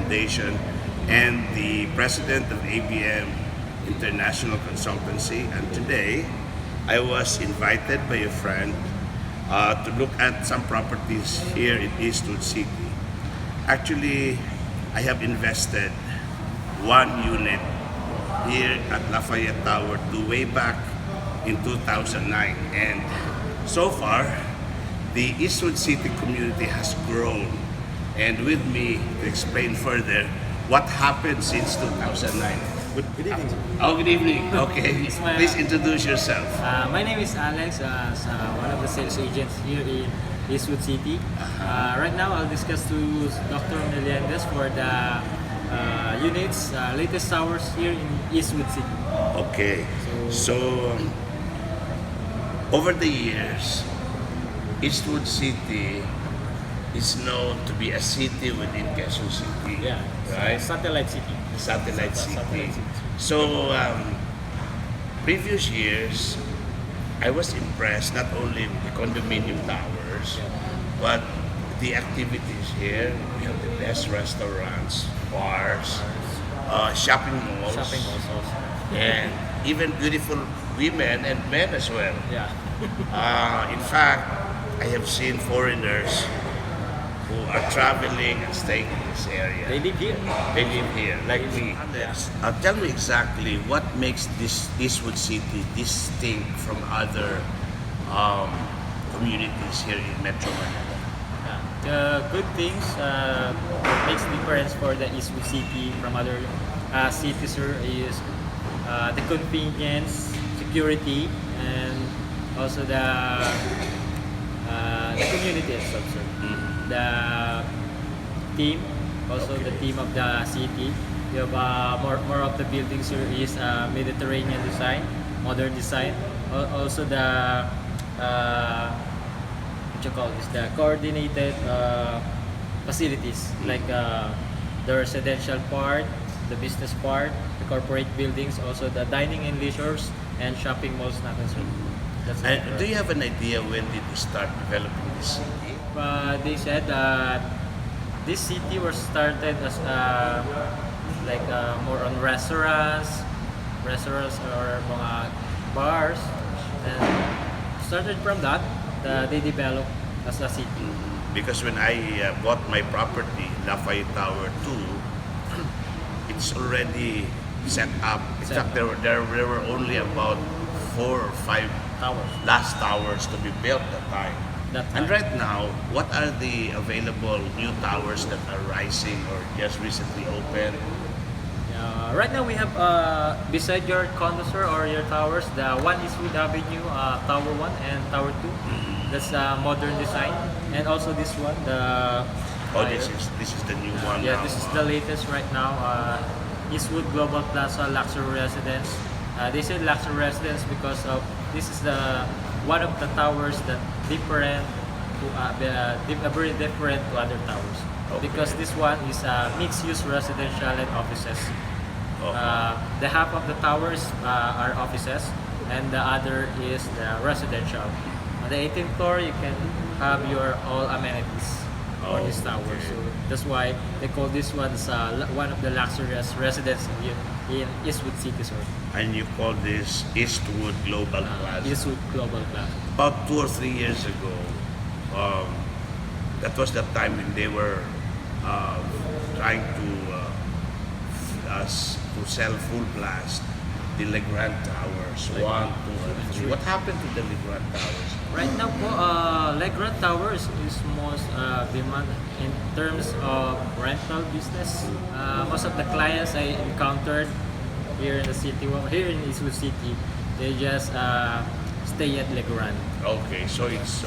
Foundation and the president of ABM International Consultancy. And today, I was invited by a friend to look at some properties here in Eastwood City. Actually, I have invested one unit here at Lafayette Tower 2 way back in 2009, and so far the Eastwood City community has grown. And with me to explain further what happened since 2009. Good evening. Oh, good evening. Okay, please introduce yourself. My name is Alex, one of the sales agents here in Eastwood City. Right now, I'll discuss to Dr. Millendez for the units, latest towers here in Eastwood City. Okay, so over the years, Eastwood City is known to be a city within Quezon City. Yeah, right? Satellite City. Satellite City. Satellite City. So, previous years, I was impressed not only with the condominium towers, but the activities here. We have the best restaurants, bars, shopping malls, Also. and even beautiful women and men as well. Yeah. In fact, I have seen foreigners who are traveling and staying in this area. They live here. They live here, like me. Tell me exactly what makes this Eastwood City distinct from other communities here in Metro Manila. The good things that makes difference for the Eastwood City from other cities sir, is the convenience, security, and also the community itself, sir. The team, also the team of the city. We have more of the buildings here is Mediterranean design, modern design. Also the what you call this, the coordinated facilities like the residential part, the business part, the corporate buildings, also the dining and leisures and shopping malls natin, sir. That's it. And do you have an idea when did you start developing this city? They said that this city was started as more on restaurants or mga bars, and started from that they developed as a city. Because when I bought my property, Lafayette Tower 2, it's already set up. In fact, there were only about 4 or 5 last towers to be built that time. And right now, what are the available new towers that are rising or just recently opened? Right now we have beside your condos sir, or your towers, the one Eastwood Avenue, Tower 1 and Tower 2. That's modern design, and also this one, the This is the new one. yeah, now. this is the latest right now. Eastwood Global Plaza Luxury Residence. They said luxury residence because of this is the one of the towers that very different to other towers. Okay. Because this one is mixed-use residential and offices. Okay. The half of the towers are offices, and the other is the residential. On the 18th floor, you can have your all amenities for this tower. So that's why they call this one one of the luxurious residences in Eastwood City, sir. And you call this Eastwood Global Plaza. Eastwood Global Plaza. About 2 or 3 years ago, that was the time when they were trying to sell full blast the Legrand Towers, 1, 2, and 3. What happened to the Legrand Towers? Right now po, Legrand Towers is most demand in terms of rental business. Most of the clients I encountered here in the city, here in Eastwood City, they just stay at Legrand. Okay, so it's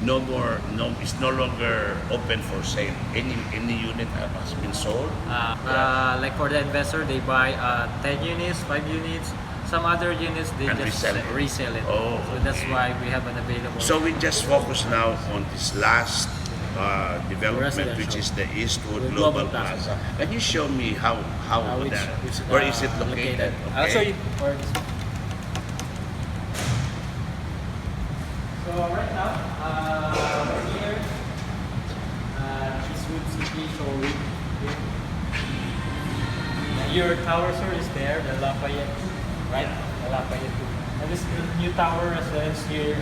it's no longer open for sale. Any unit has been sold. Like for the investor, they buy 10 units, 5 units. Some other units they And just resell it. it. Oh, So that's okay. why we have an available. So we just focus now on this last development, which Residential. is the Eastwood The Global Global Plaza. Plaza. Can you show me how where is it located? I'll show you. So right now, we're here, Eastwood City showroom. Your tower, sir, is there, the Lafayette, right? The Lafayette 2. And this new tower residence here,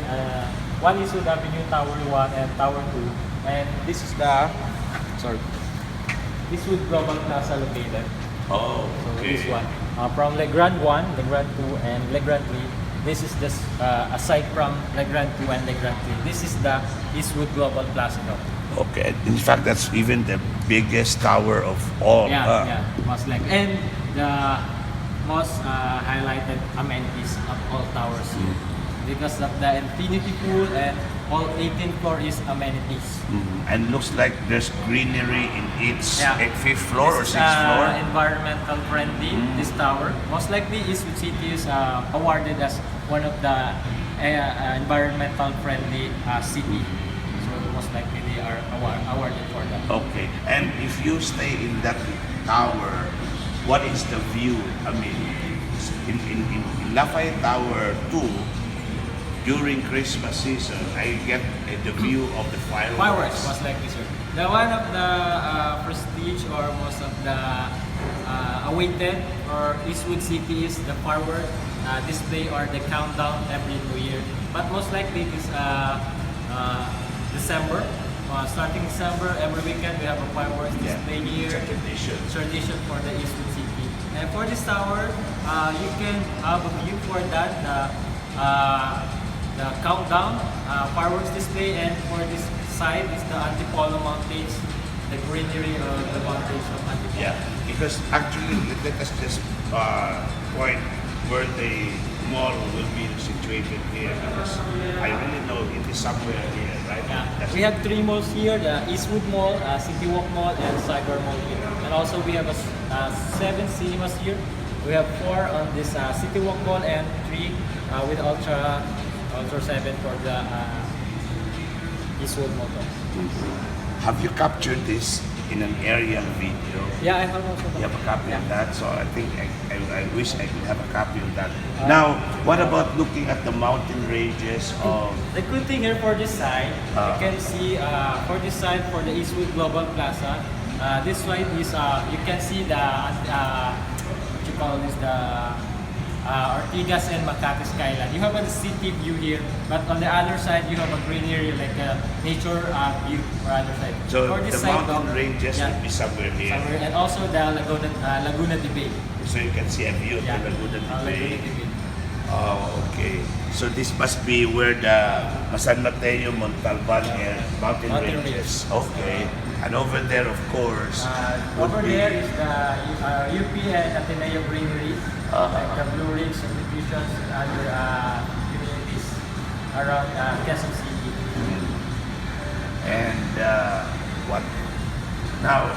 one is Wood Avenue Tower 1 and Tower 2. And this is the, sorry, this Wood Global Plaza located. Oh, So okay. this one. From Legrand 1, Legrand 2, and Legrand 3, this is just aside from Legrand 2 and Legrand 3. This is the Eastwood Global Plaza. Okay. In fact, that's even the biggest tower of all. Yeah, most likely. And the most highlighted amenities of all towers here. Because of the infinity pool and all 18th floor is amenities. And looks like there's greenery in each Yeah. fifth floor or This is, sixth floor. environmental friendly, this tower. Most likely Eastwood City is awarded as one of the environmental friendly city. So most likely they are awarded for that. Okay. And if you stay in that tower, what is the view? I mean, in Lafayette Tower 2, during Christmas season, I get the view of the fireworks. Fireworks, most likely, sir. The one of the prestige or most of the awaited or Eastwood City is the firework display or the countdown every New Year. But most likely this December, starting December, every weekend we have a fireworks display here. Tradition for the Eastwood City. And for this tower, you can have a view for that. The countdown fireworks display, and for this side is the Antipolo Mountains, the greenery of the mountains of Antipolo. Yeah, because actually, let us just point where the mall will be situated here, because I really know it is somewhere here, right? Yeah. That's- We have 3 malls here, the Eastwood Mall, City Walk Mall, and Cyber Mall here. And also we have 7 cinemas here. We have 4 on this City Walk Mall and 3 with Ultra 7 for the Eastwood Mall. Have you captured this in an aerial video? Yeah, I have also. You have a copy of that, so I think I wish I could have a copy of that. Uh, Now, what about looking at the mountain ranges of... The good thing here for this side, you can see for this side for the Eastwood Global Plaza, this side is you can see the what you call this, the Ortigas and Makati skyline. You have a city view here, but on the other side you have a greenery like a nature view for other side. So for the this side, mountain ranges yeah, would be somewhere here. somewhere, and also the Laguna de Bay. So you can see a view of Yeah, the Laguna de Laguna Bay. de Bay. Oh, okay. So this must be where the San Mateo, Montalban, and mountain Mountain ranges. Okay. And over there, of course, would Over be- there is the UP and Ateneo Greenery, like the Blue Ridge subdivisions and other communities around Quezon City. And what now?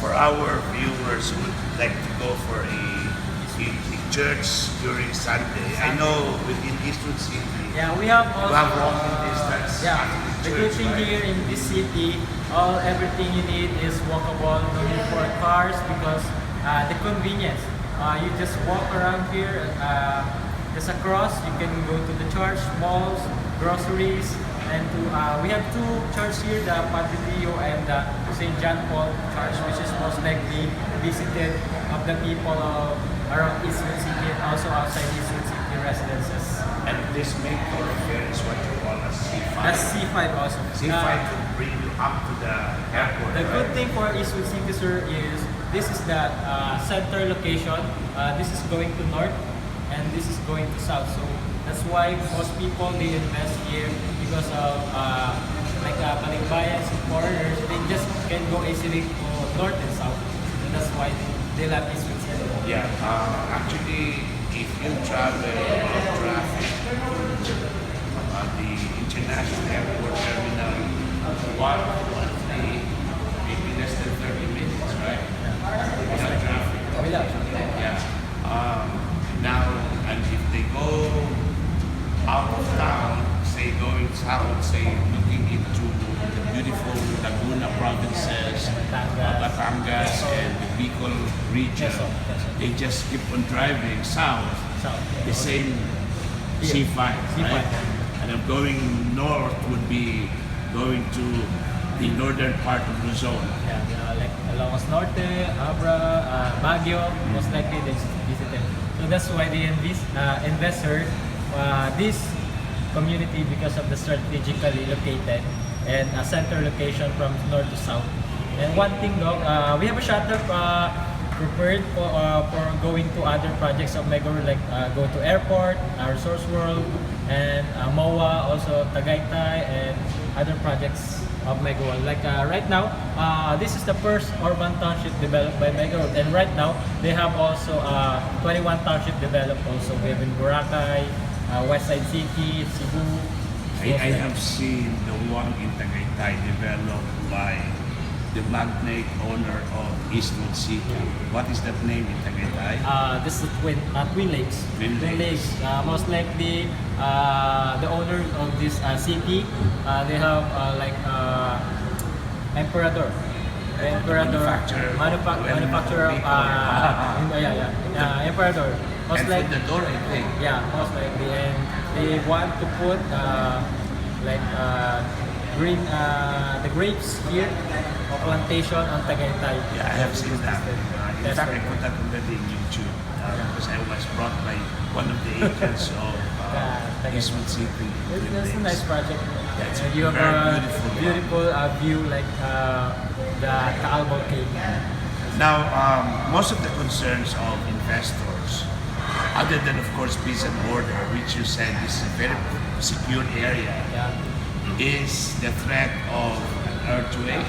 For our viewers who would like to go for a church during Sunday, I know within Eastwood City, Yeah, we have also. have walking distance Yeah, to the the good church, thing right? here in this city, everything you need is walkable. No need for cars because the convenience. You just walk around here. Just across, you can go to the church, malls, groceries, and we have 2 churches here, the Padre Pio and the St. John Paul Church, which is most likely visited of the people around Eastwood City and also outside Eastwood City residences. And this main thoroughfare is what you call a C5. That's C5 also. C5 to bring you up to the airport. The good right? thing for Eastwood City, sir, is this is the center location. This is going to north, and this is going to south. So that's why most people they invest here because of like balikbayans and foreigners. They just can go easily to north and south. And that's why they love Eastwood City. Yeah, actually, if you travel on traffic, the international airport terminal, maybe less than 30 minutes, right? Without traffic. Without. Yeah. Now, and if they go out of town, say going south, say looking into the beautiful Laguna provinces, Batangas, and the Bicol region, Quezon. they just keep on driving south, South. the same Here. C5, C5. right? And then going north would be going to the northern part of Luzon. Yeah, like Ilocos Norte, Abra, Baguio, most likely they visited. So that's why they investor this community because of the strategically located and a center location from north to south. And one thing though, we have a shuttle prepared for going to other projects of Megaworld, like go to airport, Resource World, and MOA, also Tagaytay, and other projects of Megaworld. Like right now, this is the first urban township developed by Megaworld, and right now they have also 21 township developed also. We have in Boracay, West Side City, Cebu. I have seen the one in Tagaytay developed by the magnate owner of Eastwood City. What is that name in Tagaytay? This is Twin Lakes. Twin Lakes. Most likely, the owner of this city, they have like Emperador. The Emperador manufacturer of Emperador. Most And like for the door, I think. yeah, most likely, and they want to put like green the grapes here, a plantation on Tagaytay. Yeah, I have seen that. In fact, I put that already in YouTube because I was brought by one of the agents of Tagaytay. Eastwood City. That's a nice project. Yeah, it's And you have very a beautiful. view like the Kaalbaw Cave. Now, most of the concerns of investors, other than of course peace and order, which you said is a very secure area, Yeah, is the threat of an earthquake.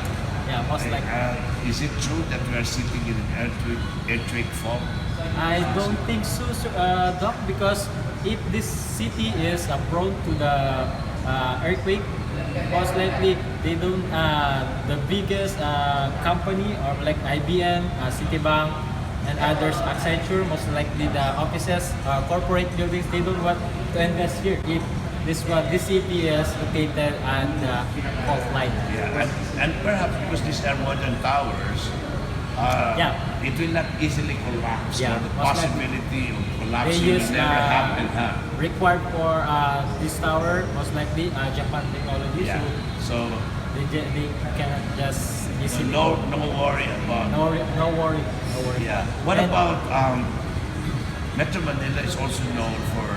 yeah, most likely. Is it true that we are sitting in an earthquake fog? I don't think so, Doc, because if this city is prone to the earthquake, most likely they don't. The biggest company or like IBM, Citibank, and others, Accenture, most likely the offices, corporate buildings, they don't want to invest here if this city is located at the fault line. Yeah, and perhaps because these are modern towers, Yeah. it will not easily collapse. Yeah, Or the most likely. possibility of They collapsing use will never happen. Huh? required for this tower, most likely Japan technology. Yeah. So So, they cannot just so easily. no worry about. No worry. Yeah. What And- about Metro Manila is also known for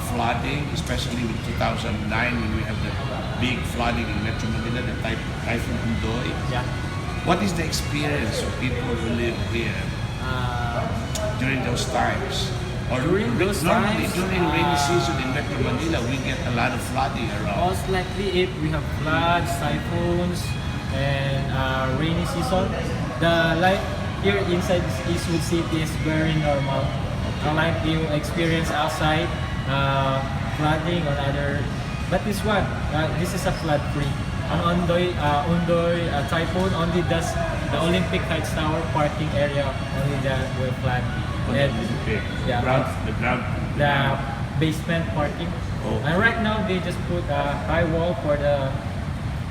flooding, especially in 2009 when we have the big flooding in Metro Manila, the Typhoon Undoy. Yeah. What is the experience of people who live here during those times? Or During those normally times, during rainy season in Metro Manila, we get a lot of flooding around. Most likely, if we have floods, typhoons, and rainy season, the life here inside this Eastwood City is very normal. Unlike you experience outside, flooding or other. But this one, this is a flood free. On Undoy typhoon only does the Olympic Heights Tower parking area only that will flood. And yeah, The ground. the basement parking. Oh. And right now they just put a high wall for the.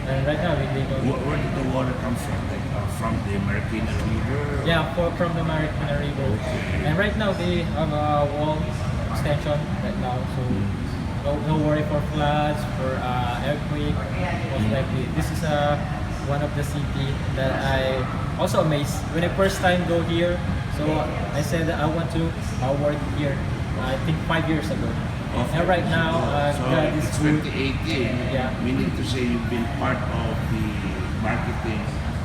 And right now they don't. Where did the water come from? Like, from the Marikina River? Yeah, from the Marikina River. Okay. And right now they have a wall extension right now, so no worry for floods, for earthquake. Most likely, this is one of the city that I also amazed when I first time go here. So I said that I want to work here. I think 5 years ago. And right now, So God is it's good. 2018, Yeah. meaning to say you've been part of the marketing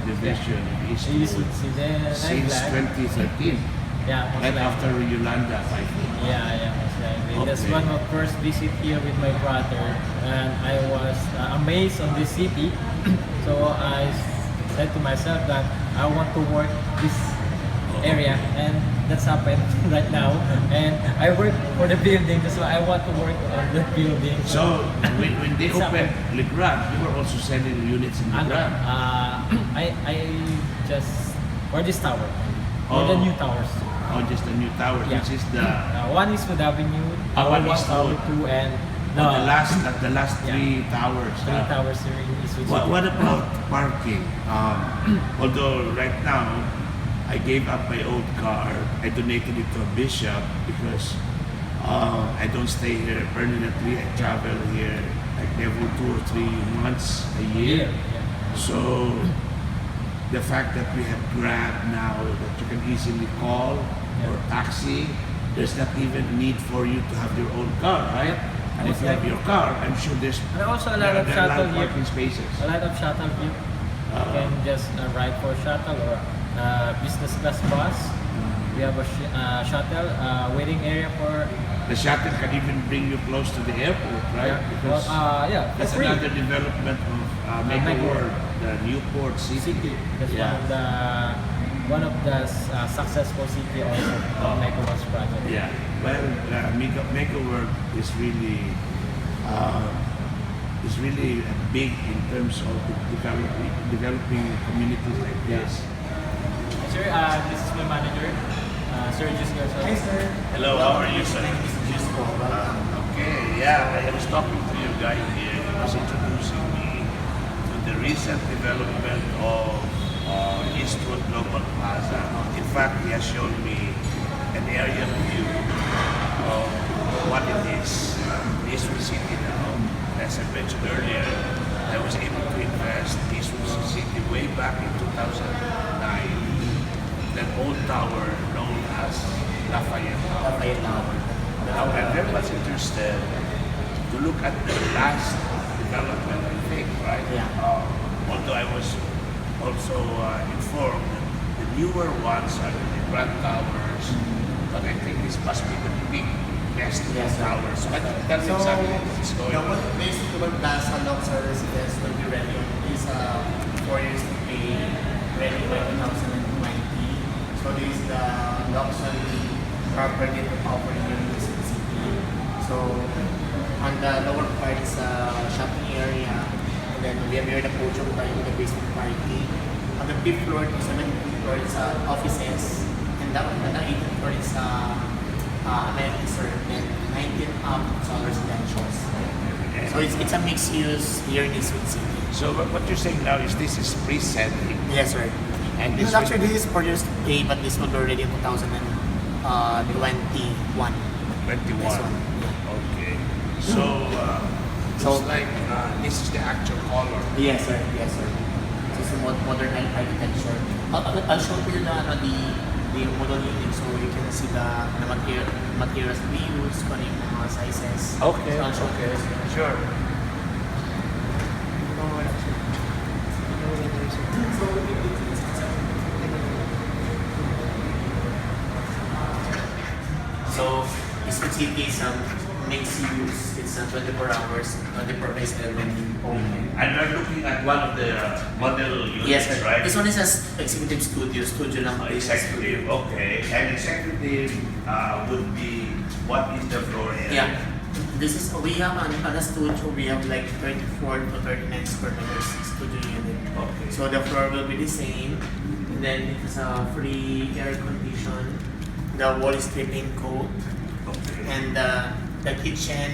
division of Eastwood Eastwood City. And I'm since glad. 2013, Yeah, most right likely. after Yolanda typhoon. Yeah, most likely. That's Okay. one of first visit here with my brother, and I was amazed on this city. So I said to myself that I want to work this area, and that's happened right now. And I work for the building, that's why I want to work on the building. So when they It's opened Le Grand, you were also selling units in Le And, Grand. I just for this tower, for the Oh. new towers. Oh, just the new tower, Yeah. which is the One is Wood Avenue, One one is Tower Wood. 2, and the last Yeah. three towers. three towers here in Eastwood City. What about parking? Although right now, I gave up my old car. I donated it to a bishop because I don't stay here permanently. I travel here like every 2 or 3 months a year. So the fact that we have Grab now, that you can easily call or taxi, there's not even need for you to have your own car, right? And if you have your car, I'm sure there's And also a lot of there are shuttle parking here. spaces. A lot of shuttle here. You can just ride for shuttle or business class bus. We have a shuttle waiting area for. The shuttle can even bring you close to the airport, right? Yeah. Because Yeah, for that's free. another development of Megaworld, the Newport City. That's one of the successful city also of Megaworld project. Yeah. Well, Megaworld is really big in terms of developing communities like this. Sir, this is my manager, Sir Jusco. Hi, sir. Hello, how are you, sir? My name is Jusco. Okay, yeah, I was talking to your guy here. He was introducing me to the recent development of Eastwood Global Plaza. In fact, he has shown me an aerial view of what it is, Eastwood City now. As I mentioned earlier, I was able to invest in Eastwood City way back in 2009. That old tower known as Lafayette Tower. Now, I'm very much interested to look at the last development, I think, right? Yeah. Although I was also informed that the newer ones are the Grand Towers, but I think this must be the best Yes, sir. towers. So I can tell me So, exactly what's going the on. one place to Plaza Luxor Residence will be ready is 4 years to be ready by 2020. So this is the luxury property to offer here in the city. So on the lower part is shopping area, and then we have here the podium parking, the basement parking. On the 5th floor to 17th floor is offices, and the 18th floor is amenities or and 19th up is all residentials. So it's a mixed use here in this city. So what you're saying now is this is pre-setting. Yes, sir. And This this actually this is 4 years to pay, but this will be ready in 2021. 21. This one. Okay. So, So- it's like this is the actual color. Yes, sir. Yes, sir. So it's a modern architecture. I'll show you the model unit so you can see the materials we use, kung ano yung mga sizes. Okay. So I'll show you. Sure. So this facility is mixed use. It's 24 hours, 24 by 7 open. And we're looking at one of the model units, Yes, sir. right? This one is an executive studio lang. Executive, okay. And executive would be what is the floor area? Yeah. This is, we have on a studio, we have like 34 to 39 square meters studio unit. Okay. So the floor will be the same. And then it is a free air condition. The wall is stripping coat. Okay. And the kitchen,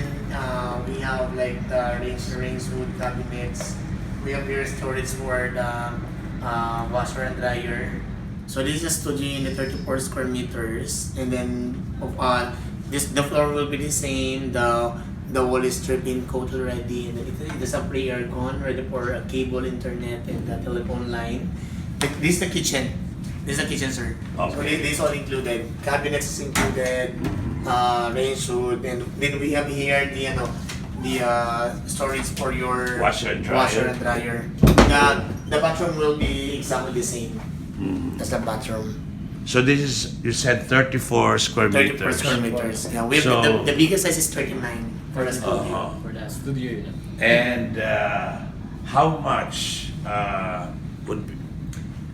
we have like the range wood cabinets. We have here storage for the washer and dryer. So this is a studio unit, 34 square meters. And then the floor will be the same. The wall is stripping coat already. And then it is a free aircon ready for a cable, internet, and the telephone line. This is the kitchen. This is the kitchen, sir. So Okay. this is all included. Cabinets is included, range hood, and then we have here the storage for your Washer and dryer. dryer. The bathroom will be exactly the same as the bathroom. So this is, you said 34 square 34 meters. square meters. Yeah, we have So- the biggest size is 39 for the studio. Uh-huh. For the studio unit. And how much would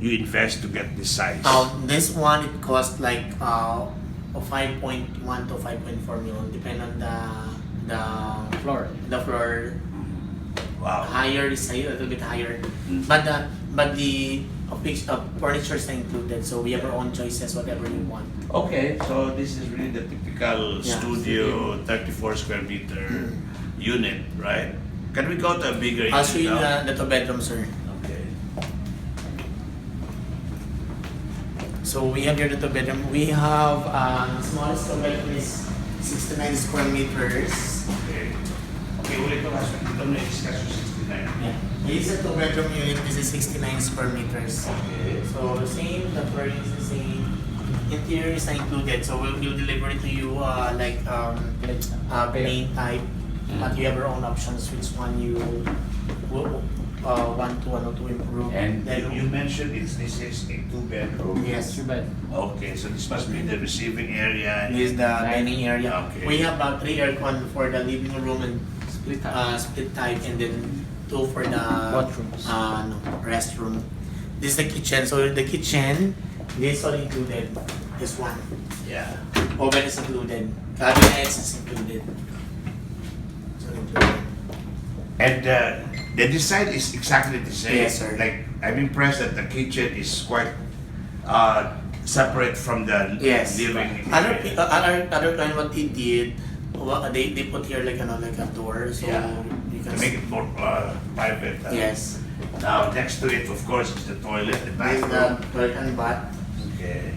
you invest to get this size? This one it costs like 5.1 to 5.4 million, depending on Floor. the floor. Wow. Higher is a little bit higher, but the furniture is included, so we have our own choices, whatever you want. Okay, so this is really the typical Yeah, studio, 34 square meter unit, right? Can we go to a bigger unit I'll show you now? the 2 bedroom, sir. Okay. So we have here the 2 bedroom. We have the smallest 2 bedroom is 69 square meters. Okay. Okay, ulit ko kasi ito na discuss yung Yeah. This is a two-bedroom unit. This is 69 square meters. Okay. So same, the flooring is the same. Interior is not included. So we'll deliver it to you plain type. But you have your own options which one you want to improve. And Then you mentioned this is a two-bedroom. yes. Too bad. Okay, so this must be the receiving area. This is the dining area. Okay. We have 3 aircon for the living room and Split up. split type, and then 2 for the Bathrooms. no, restroom. This is the kitchen. So the kitchen, this all included. This one. Yeah. Oven is included. Cabinets is included. So included. And the design is exactly the same. Yes, sir. Like, I'm impressed that the kitchen is quite separate from the Yes. living Other area. other kind what they did, they put here like a door, so Yeah. you To can make it more private. yes. Now, next to it, of course, is the toilet, the This is bathroom. the toilet and bath. Okay.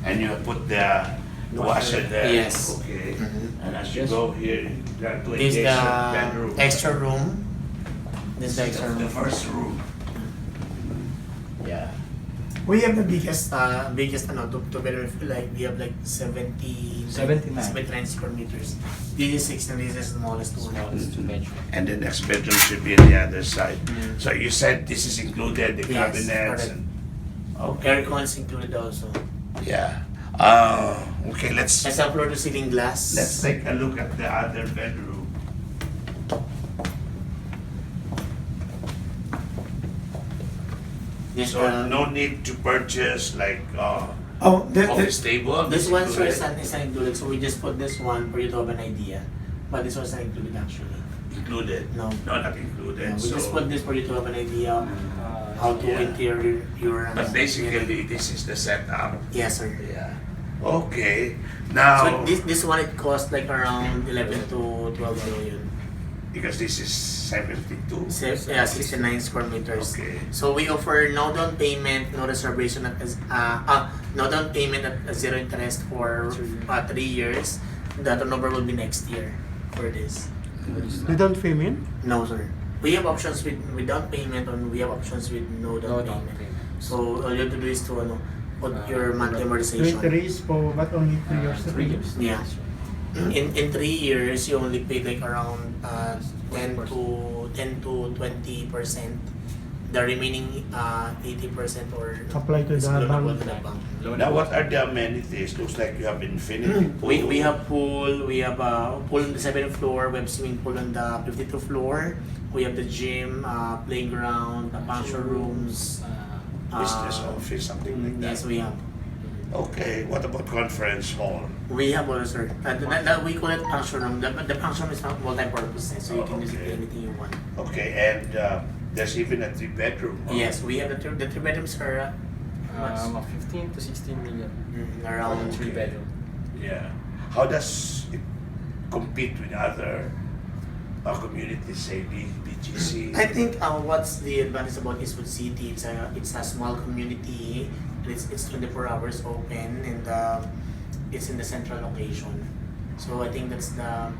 And you put the washer there. Yes. Okay. Mhm. And as you Yes. go here, you have to This is engage the the bedroom. extra room. This is the extra The room. first room. Yeah. We have the biggest two bedroom. If you like, we have like 79 square meters. This is 16. This is the smallest one. Smallest 2 bedroom. And the next bedroom should be on the other side. Mm. So you said this is included, the Yes, cabinets. correct. And, okay. Aircon is included also. Yeah. Okay, let's As a floor to ceiling glass. take a look at the other bedroom. This So no need to purchase like office table. This one sir included? is not included, so we just put this one for you to have an idea. But this one's not included actually. Included. No. No, not included. Yeah, we so, just put this for you to have an idea of how to Yeah. interior your. but basically, this is the setup. Yes sir. Yeah. Okay. Now, So this one it cost like around 11 to 12 million. because this is 72. Yeah, 69 square meters. Okay. So we offer no down payment, no reservation no down payment at 0 interest for 3 years. The turnover will be next year for this. You don't payment? No sir. We have options with down payment and we have options with no No down down payment. payment. So all you have to do is to put your monthly amortization. 20 is for but only 3 years. 3 years. Yeah. In 3 years, you only pay like around 10 to 20%. The remaining 80% or Apply to is the loanable bank. to the bank. Now, what are the amenities? Looks like you have infinity pool. We have pool. We have a pool on the 7th floor. We have swimming pool on the 52nd floor. We have the gym, playground, the function rooms. business office, something like that. Yes, we have. Okay. What about conference hall? We have also, sir. We call it function room. The function room is not multi-purpose, so you can use it Okay. anything you want. Okay, and there's even a 3-bedroom. Yes, we have the 3 bedrooms are much? 15 to 16 million. Around 3 bedroom. Yeah. How does it compete with other communities, say BGC? I think what's the advantage about Eastwood City? It's a small community. It's 24 hours open and it's in the central location. So I think that's the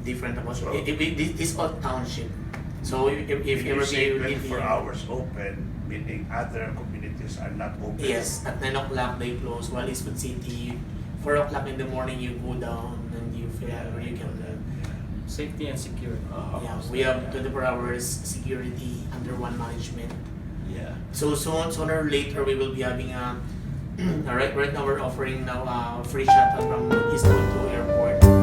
different about So- this all township. So if If you you ever say you live 24 here, hours open, meaning other communities are not open. yes, at 9 o'clock they close. While Eastwood City, 4 o'clock in the morning you go down and you feel where you can. Safety and security. Yeah, we have 24 hours security under one management. Yeah. So sooner or later we will be having right now we're offering now free shuttle from Eastwood to airport.